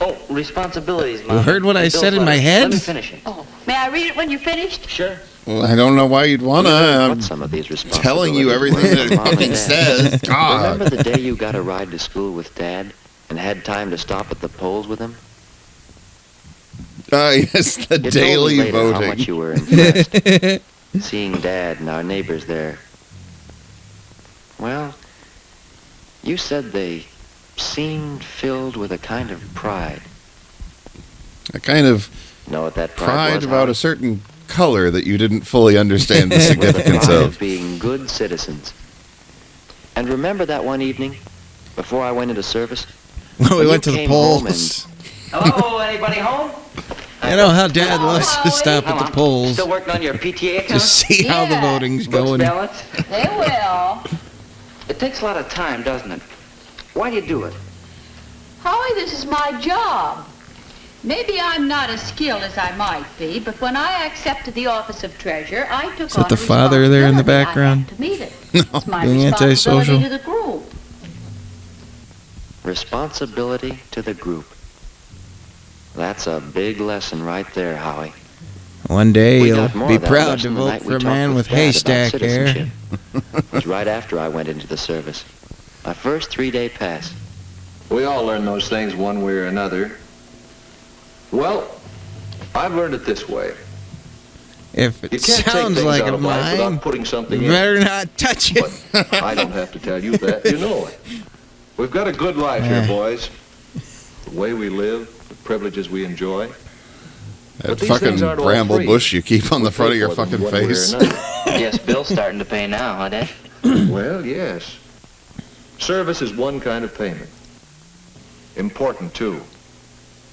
Oh, responsibilities, Mom. You heard what I Bill's said in my letter. head? Let me finish it. Oh, may I read it when you're finished? Sure. Well, I don't know why you'd want to. I'm What some of these telling you everything responsibilities were from Mom that and it Dad. says. God. Remember the day you got a ride to school with Dad and had time to stop at the polls with him? Yes, the You told me daily later how much voting. you were impressed seeing Dad and our neighbors there. Well, you said they seemed filled with a kind of pride. A kind of Know what that pride pride was, about Howard? a certain color that you didn't fully understand the With the significance pride of. being good citizens. And remember that one evening before I went into service? When we When went you to the came home polls. Hello, anybody home? You know how Dad loves to Howie. stop at the polls Still working on your PTA to account? see how the Yeah. voting's Books going. balanced? They will. It takes a lot of time, doesn't it? Why do you do it? Howie, this is my job. Maybe I'm not as skilled as I might be, but when I accepted the office of treasurer, I took Is that on the a father there in the responsibility. I background? had to meet it. No, It's my being responsibility antisocial. to the group. Responsibility to the group. That's a big lesson right there, Howie. One day We you'll got more be of that proud lesson to the vote night we for a talked man with Dad about haystack hair. citizenship. It was right after I went into the service. My first 3-day pass. We all learn those things one way or another. Well, I've learned it this way. If You it can't take sounds things like out a of life without mine, putting something you in. better not touch it. But I don't have to tell you that. You know it. We've got a good life here, boys. The way we live, the privileges we enjoy. That But these fucking things aren't all bramble free. bush you keep on the We front of pay your for them fucking one way or face. another. Yes, Bill's starting to pay now, huh, Dad? Well, yes. Service is one kind of payment. Important, too.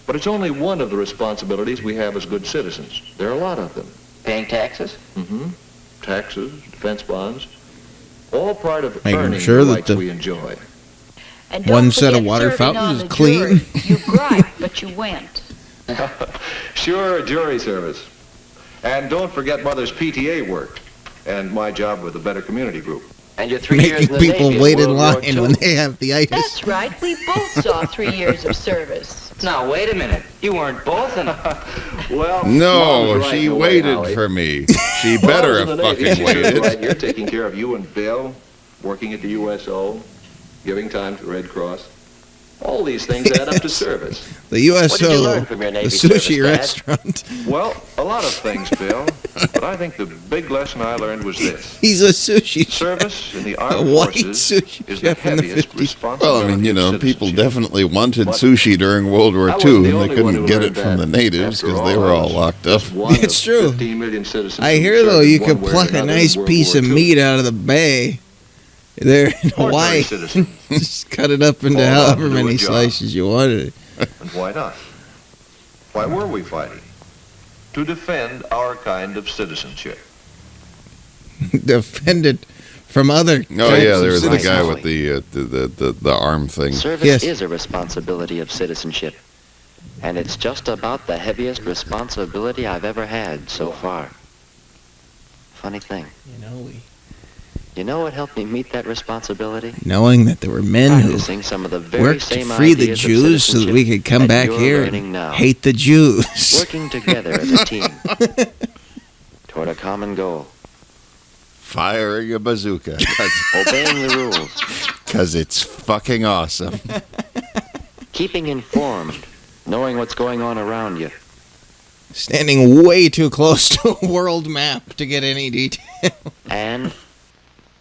But it's only one of the responsibilities we have as good citizens. There are a lot of them. Paying taxes? Mm-hmm. Taxes, defense bonds, all part of Making earning sure the that rights the we enjoy. And One don't set of forget water serving fountains on is the clean. jury. You griped, but you went. Sure, jury service. And don't forget Mother's PTA work and my job with the Better Community Group. And your 3 years Making in the people Navy wait in World War line II. when they have the itis. That's right. We both saw 3 years of service. Now, wait a minute. You weren't both in... Well, No, Mom's right she in a way, waited Howie. for me. She When I better was have in the Navy, fucking she was waited. right. You're taking care of you and Bill, working at the USO, giving time to the Red Cross. All these things add up to service. The USO, What did you learn from your the Navy sushi service, Dad? restaurant. Well, a lot of things, Bill. But I think the big lesson I learned was this. He's a sushi chef. Service in the A armed white forces sushi is the chef in the heaviest 50s. responsibility Well, I mean, you know, of people citizenship. definitely wanted But sushi during World War I wasn't II, the and they only one couldn't who get it learned from the that. natives After because they all, were I all was locked up. just one It's of true. 15 million citizens I who hear served though in you one could way or pluck a another in nice World piece War of II. meat out of the bay there in Hawaii. citizen. Just cut it up into Fall down however to do a many job. slices you wanted. And why not? Why were we fighting? To defend our kind of citizenship. Defend it from other. Oh yeah, there was the Right, guy Howie. with the arm thing. Service Yes. is a responsibility of citizenship. And it's just about the heaviest responsibility I've ever had so far. Funny thing. You know what helped me meet that responsibility? Knowing that there were men who Practicing some of the very worked to same free the ideas of Jews so that we could come citizenship back that here you're and learning now. hate the Jews. Working together as a team toward a common goal. Firing a bazooka Obeying the rules. because it's fucking awesome. Keeping informed. Knowing what's going on around you. Standing way too close to a world map to get any detail. And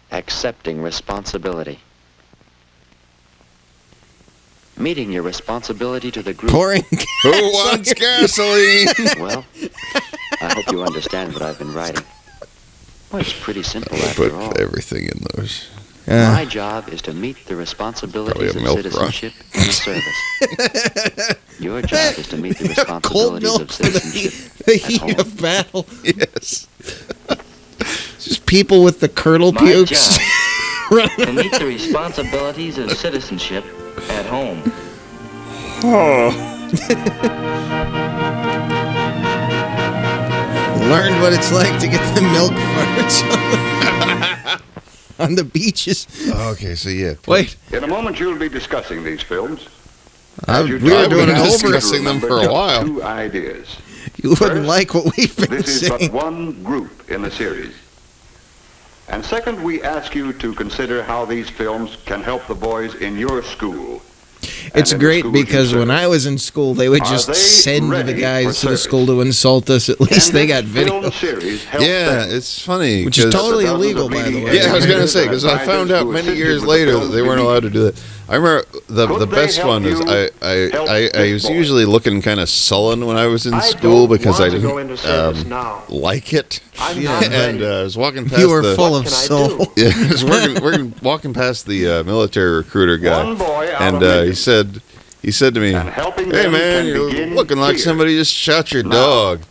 accepting responsibility. Meeting your responsibility to the group. Pouring. Who wants gasoline? Well, I hope you understand what I've been writing. Well, it's pretty simple I after put all. everything in those. My job is to meet the responsibilities Probably of a milk run. citizenship and the service. Your job is to meet the Cold responsibilities milk of for the citizenship the at heat home. of battle. Yes. Just people with the curdle My pukes. job to meet the responsibilities of citizenship at home. Learned what it's like to get the milk farts on the beaches. Okay, so yeah. Wait, In a moment, you'll be discussing these films. we were I've doing been an over. discussing them for a while. Two ideas. You wouldn't First, like what we've been This is saying. but one group in the series. And second, we ask you to consider how these films can help the boys in your school. It's and in the great schools you because when serve. I was in school, they would Are just they send the ready guys for to the service? school to insult us. At least Can they this got video. film series help Yeah, them? it's funny. Which is 'cause- totally Dozens of illegal, by the leading way. Yeah, I was going to say, educators because and I found advisors out who many assisted years with the later that film's they weren't release. allowed to do that. I remember the Could they best help one is you I help was this boy? usually looking kind of sullen when I was in I school don't because I want to go didn't into service now. like it. I'm not And ready. I was walking past You were the full of What can I soul. do? yeah, I was walking past the military recruiter guy, One boy out and of millions. he said to me, And helping "Hey them man, can you're begin looking like here. somebody just shot your Now, dog."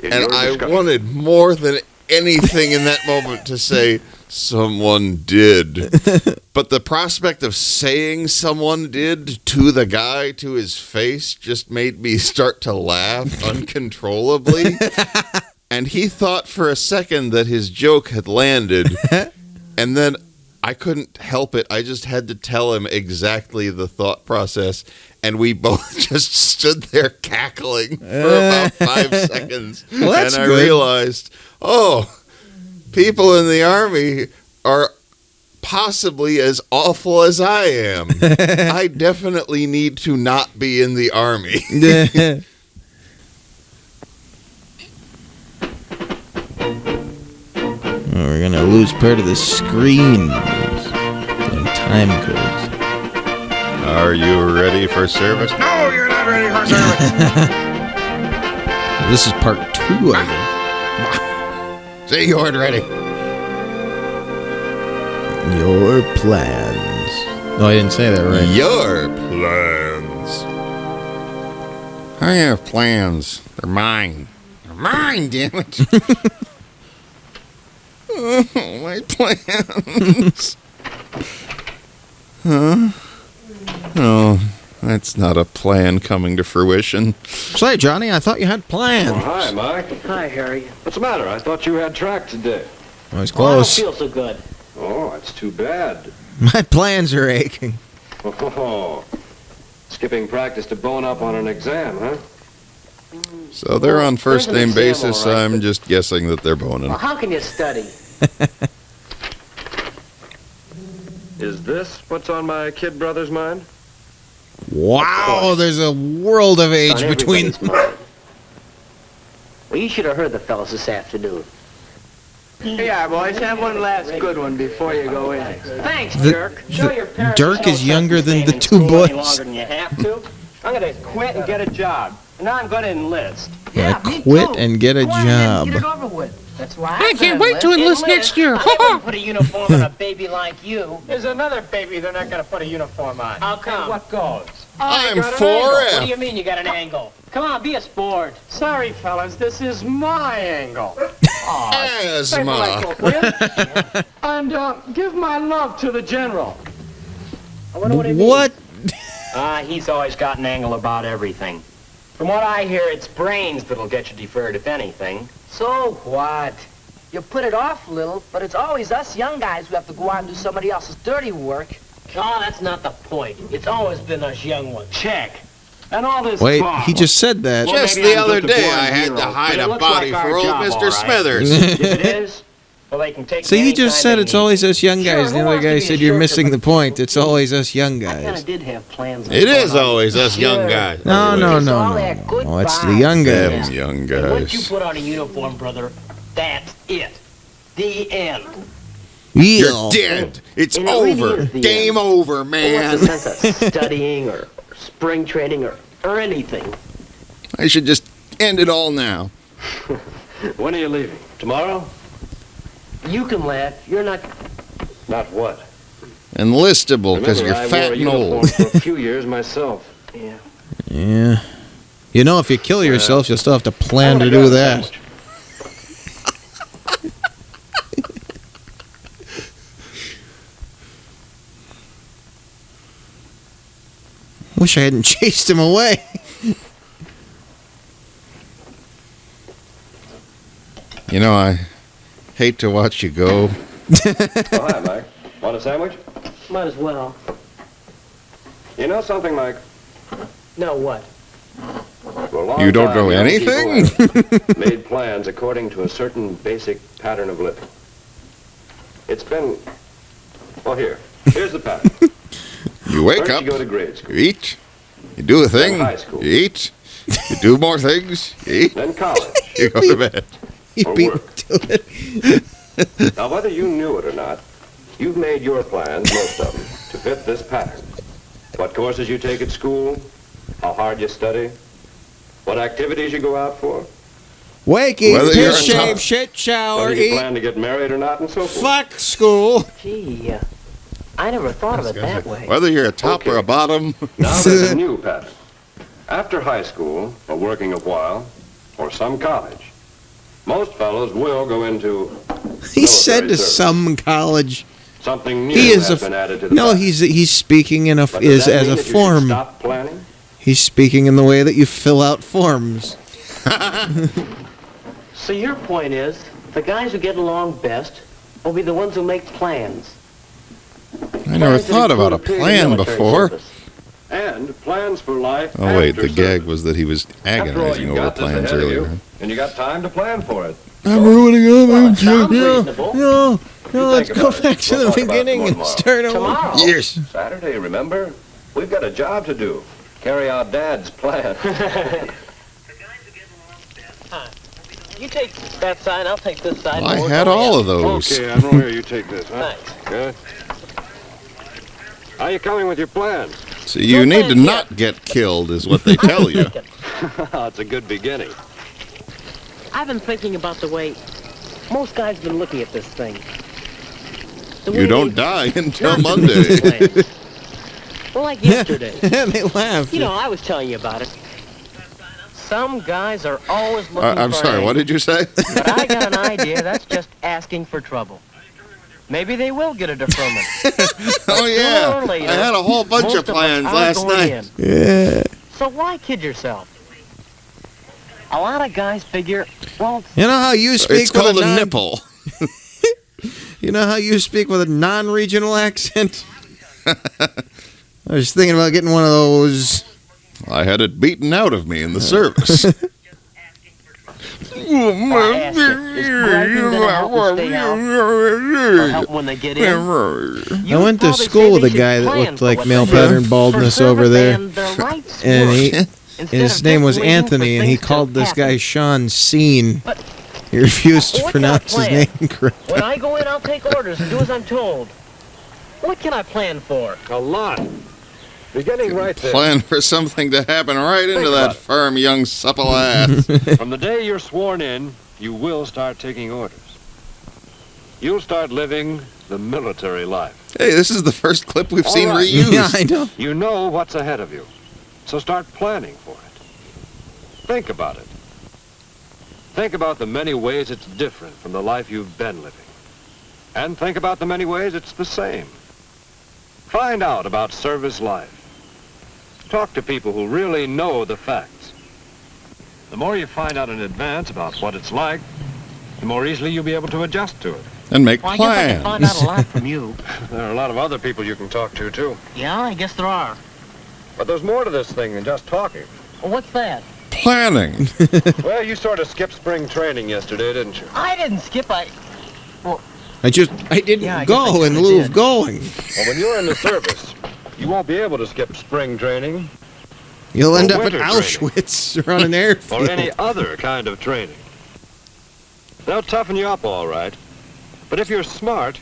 In And your I discussion. wanted more than anything in that moment to say, someone did. But the prospect of saying someone did to the guy to his face just made me start to laugh uncontrollably. And he thought for a second that his joke had landed. And then I couldn't help it. I just had to tell him exactly the thought process. And we both just stood there cackling for about 5 seconds. Well, that's and I good. realized, oh, people in the Army are possibly as awful as I am. I definitely need to not be in the Army. We're gonna lose part of the screen. And time codes. Are you ready for service? No, you're not ready for service. This is part 2, I guess. Say you aren't ready. Your plans. No, I didn't say that right. Your plans. I have plans. They're mine. They're mine, damn it. Oh, my plans. Huh? Oh, that's not a plan coming to fruition. Say, Johnny, I thought you had plans. Oh, hi, Mike. Hi, Harry. What's the matter? I thought you had track today. I was Oh, I don't close. feel so good. Oh, that's too bad. My plans are aching. Oh, skipping practice to bone up on an exam, huh? So they're on first There's an name exam, basis. all right, I'm just guessing that they're boning. Well, how can you study? Is this what's on my kid brother's mind? Wow, there's a world of age On between everybody's mind. Well, you should have heard the fellas this afternoon. Yeah, boys, have one last good one before you go in. Thanks, The- Jerk. Show your parents Dirk you is don't younger have to than stay the in two school any boys. longer than you have to. I'm gonna quit and get a job. And now I'm gonna enlist. Gonna quit and get a job. Get it over with. That's why I can't wait to enlist next year. I wouldn't put a uniform on a baby like you. There's another baby they're not gonna put a uniform on. How come? What goes? I'm What do 4F. you mean you got an angle? Come on, be a sport. Sorry, fellas, this is my angle. Asthma. And give my love to the general. I wonder what he means. What? He's always got an angle about everything. From what I hear, it's brains that'll get you deferred, if anything. So what? You put it off a little, but it's always us young guys who have to go out and do somebody else's dirty work. Oh, that's not the point. It's always been us young ones. Check. And all this Wait, talk. he just said that. Well, Just maybe the I'm other just a day, blind I had hero, to hide but it a looks body like for our old job, Mr. all right. Smithers. If it is, well, they can take So me he just anytime said they it's need. always us young guys. Sure, The who other wants to guy be said a you're shirker, missing the but- point. It's always us young I kind guys. of did have plans. It is always us young guys. No, no, no, all no. that good Oh, it's the vibes. young Them guys. young And once you guys. put on a uniform, brother, that's it. The end. You're dead. It's And it really over. is the Game end. over, What's man. the sense of studying or spring training or anything? I should just end it all now. When are you leaving? Tomorrow? You can laugh. You're not. Not what? Enlistable, because you're Remember, I fat wore a and uniform old. for a few years myself. Yeah. Yeah. You know, if you kill yourself, you'll still have to plan to do that. Wish I hadn't chased him away. You know, I hate to watch you go. Oh, hi, Mike. Want a sandwich? Might as well. You know something, Mike? No, what? For a long You don't time, know young anything? people have made plans according to a certain basic pattern of living. It's been... Well, here's the pattern. You wake First, up, you go to grade school. you eat, you do a thing, Then high school. you eat, you do more things, you eat, Then college. you go to bed. He Or beat work. me to it. Now, whether you knew it or not, you've made your plans, most of them, to fit this pattern. What courses you take at school, how hard you study, what activities you go out for, Wake, eat, Whether you're piss, a shave, top- shit, shower, whether you eat, plan to get married or not, and so forth. fuck school. Gee, I never thought of it that way. Whether you're a top or Okay. a bottom, Now there's a new pattern. After high school, or working a while, or some college, most fellows will go into He said to military service. some college. Something new He is has a. been added to the No, pattern. he's speaking in a But does is that as mean a that you should form. Stop planning? He's speaking in the way that you fill out forms. So your point is, the guys who get along best will be the ones who make plans. I never Plans that thought about a include period plan military before. service. And plans for life Oh wait, after the gag service. was that he was After all, agonizing you've over got this plans ahead of earlier. you, and you got time to plan for it. I'm ruining Well, up. it sounds reasonable. No, let's think go about it. back to We'll the talk about it beginning more and tomorrow. start over. Tomorrow. Yes. Saturday, remember? We've got a job to do. Carry out Dad's plan. You take that side, I'll take this side. I and we'll had go all together. of those. Okay, Admiral, here, you take this, huh? Thanks. Good. How you coming with your plans? So you need to not get killed, is what they tell you. It's a good beginning. I've been thinking about the way most guys have been looking at this thing. The You way don't they- die until not Monday. plans. Well, like yesterday. They laughed. You know, I was telling you about it. Some guys are always looking I'm for sorry, an what did you say? But I got an idea that's just asking for trouble. Maybe they will get a deferment. Oh yeah, Sooner or later, I had a whole bunch most of us plans are last going night. in. Yeah. So why kid yourself? A lot of guys figure, well, You know how you speak It's with called a a non- nipple. You know how you speak with a non-regional accent? I was thinking about getting one of those. I had it beaten out of me in the service. Ask it, is griping gonna help them stay out? Or help when they get in? I went to school with a guy that looked like male pattern baldness over there, and his name was Anthony, and he called this guy Sean Scene. He refused to pronounce his name correctly. When I go in, I'll take orders and do as I'm told. What can I plan for? A lot. Beginning right there. Plan for something to happen right into that firm young supple ass. From the day you're sworn in, you will start taking orders. You'll start living the military life. Hey, this is the first clip we've seen right. reused. Yeah, I know. You know what's ahead of you, so start planning for it. Think about it. Think about the many ways it's different from the life you've been living. And think about the many ways it's the same. Find out about service life. Talk to people who really know the facts. The more you find out in advance about what it's like, the more easily you'll be able to adjust to it. And make Well, I guess I can find out a lot from you. There are a lot of other people you can talk to, too. Yeah, I guess there are. But there's more to this thing than just talking. Well, what's that? Planning. Well, you sort of skipped spring training yesterday, didn't you? I didn't skip. I didn't Yeah, I go guess I in kinda lieu did. of going. Well, when you're in the service, you won't be able to skip spring training You'll end Or up at winter training. Auschwitz or on an airfield. or any other kind of training. They'll toughen you up all right. But if you're smart,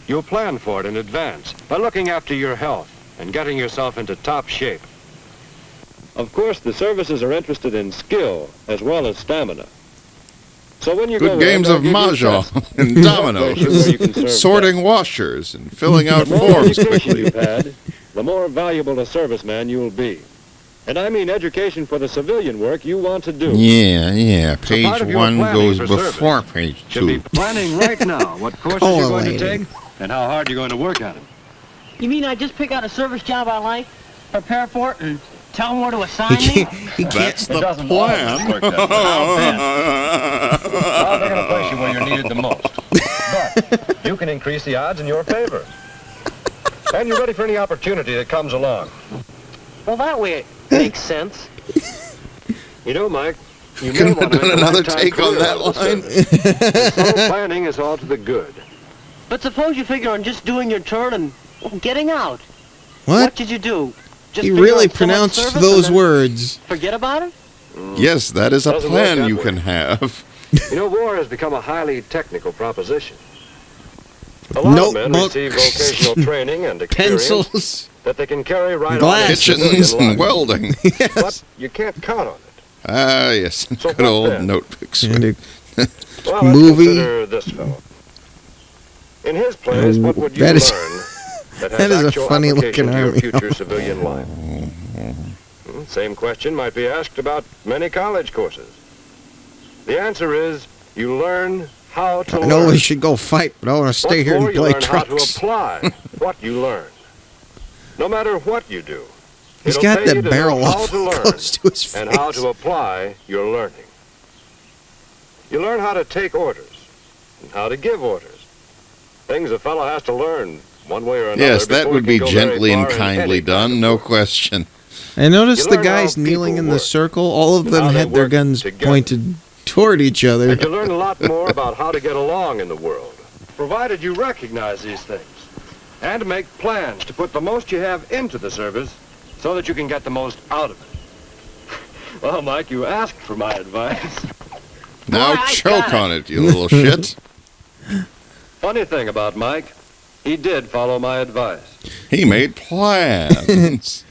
you'll plan for it in advance by looking after your health and getting yourself into top shape. Of course, the services are interested in skill as well as stamina. So when you go Good games in, of they'll give you mahjong tests. and Places where you can serve dominoes, sorting best. washers and filling out The more forms education quickly. you've had, the more valuable a serviceman you'll be. And I mean education for the civilian work you want to do. Yeah. So Page part of your 1 planning goes for before service page Should be 2. planning right now what courses you're going to take and how hard you're going to work at it. You mean I just pick out a service job I like, prepare for it, and tell them where to assign me? That's the doesn't plan. always work that way. I'll bet. Well, they're going to place you where you're needed the most. But you can increase the odds in your favor. And you're ready for any opportunity that comes along. Well, that way it makes sense. You know, Mike, you may Couldn't want have to done make a another lifetime take on career that out of the line. service. And so planning is all to the good. But suppose you figure on just doing your turn and getting out. What? What did you do? Just He figure really on someone's pronounced service and those then words. Forget about it? Yes, that is a Doesn't work plan that you way. can have. You know, war has become a highly technical proposition. A lot of men Notebooks, receive vocational training and experience Pencils. that they can carry right Glass. on into Kitchens civilian and life. welding. But you can't count on it. Ah, yes. So Good what old then? notebooks. And a Well, let's Movie. consider this fellow. In his place, what would you That is- learn that has that is a actual funny application looking to your army. future civilian life? Same question might be asked about many college courses. The answer is you learn how to I know learn. we should go fight, but I want to stay What's here more, and you play learn how to trucks. apply what you learn. No matter what you do, He's it'll got pay that you to barrel know how off to learn close to his and how face. to apply your learning. You learn how to take orders and how to give orders. Things a fellow has to learn one way or another. Yes, that before would he be can go very gently and far in kindly any kind done, of no work. question. I noticed You the learn how guys kneeling people in the work circle, all of and them how they had their work guns together. pointed toward each other. And you learn a lot more about how to get along in the world, provided you recognize these things and make plans to put the most you have into the service so that you can get the most out of it. Well, Mike, you asked for my advice. Now Boy, I choke got on it, you little shit. Funny thing about Mike, he did follow my advice. He made plans.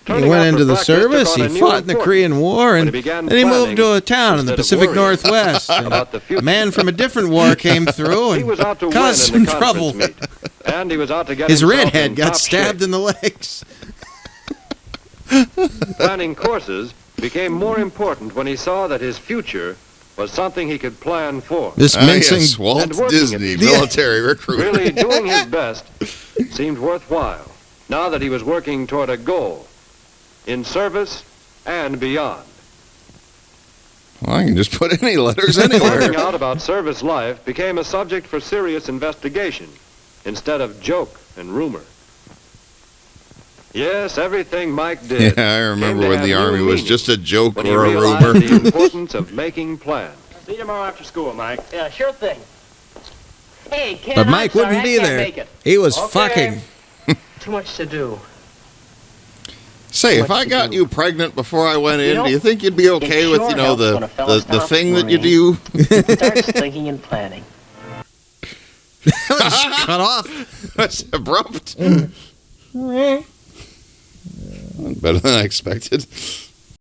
He Turning went out into for the breakfast took service, on he a new fought in the importance Korean War, when and he began then he moved to planning a town in the instead of Pacific worrying Northwest. And about the a future. man from a different war came through He was out to and win caused in the some conference trouble. meet, and he was out to get His himself redhead in got top stabbed shape. in the legs. Planning courses became more important when he saw that his future was something he could plan for. This Ah, mincing yes, Walt And working Disney, it. military recruit. Really doing his best seemed worthwhile now that he was working toward a goal in service and beyond. Well, I can just put any letters Finding anywhere. out about service life became a subject for serious investigation instead of joke and rumor. Yes, everything Mike did. Yeah, I remember came to when have the new Army was meaning just a joke when he or a realized rumor. the importance of making plans. See you tomorrow after school, Mike. Yeah, sure thing. Hey, Ken, But Mike I'm sorry, wouldn't I be can't there. make it. He was Okay. fucking. Too much to do. Say, if I got you pregnant before I went in, know, do you think you'd be okay it with, sure you know, helps when the a fella the stops thing that you worrying. do? Starts thinking and planning. Cut off. That's abrupt. Better than I expected.